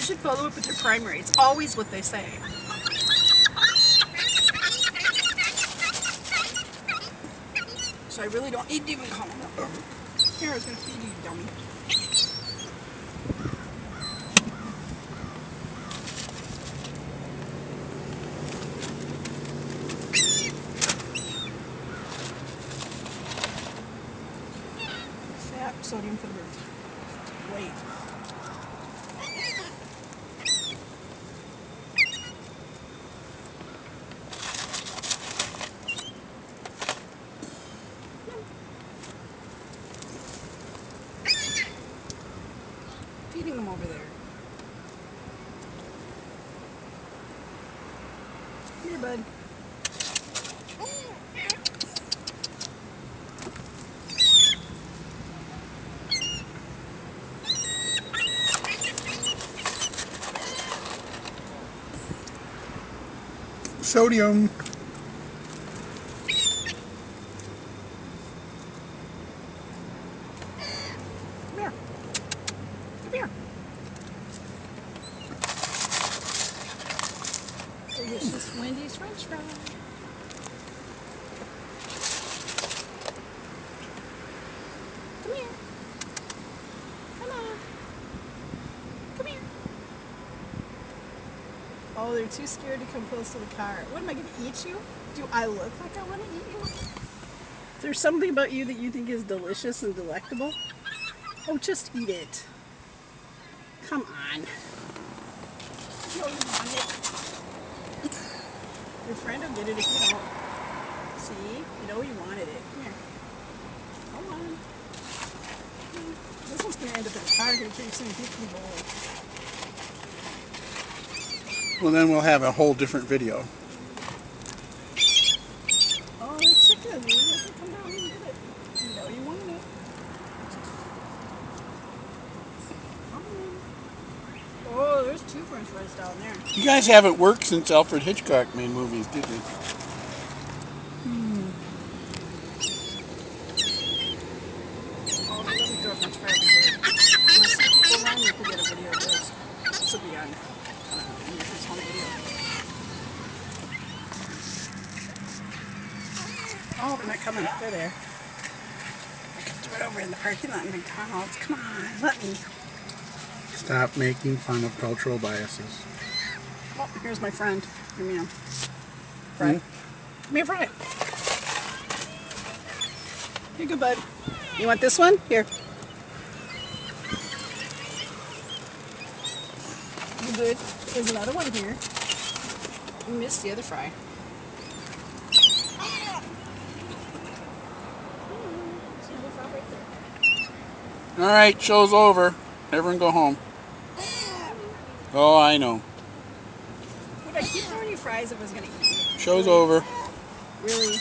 should follow up with your primary. It's always what they say. So I really don't need to even call them up. Here, I was going to feed you, dummy. Fat sodium for the birds. Wait. Feeding them over there. Here, bud. Sodium. Come here. Come here. Delicious Wendy's French fry. Come here. Come on. Come here. Oh, they're too scared to come close to the car. What, am I going to eat you? Do I look like I want to eat you? Is there something about you that you think is delicious and delectable? Oh, just eat it. Come on. You know you want it. Your friend will get it if you don't. See? You know you wanted it. Come here. Come on. This one's going to end up in the car here pretty soon. People can bowl. Well, then we'll have a whole different video. Oh, the chicken. You have to come down and get it. You know you want it. Come on. Oh, there's two french fries down there. You guys haven't worked since Alfred Hitchcock made movies, did you? Oh, let me throw a french fry over here. When I see people run, you can get a video of this. This will be on America's Home Video. Oh, they're not coming. They're there. I could do it over in the parking lot in McDonald's. Come on, let me. Stop making fun of cultural biases. Oh, here's my friend. Give me a fry. Come here, fry. Here you go, bud. You want this one? Here. You good? There's another one here. You missed the other fry. There's another fry right there. All right, show's over. Everyone go home. Oh, I know. Would I keep throwing you fries if I was going to eat you? Show's over. Really?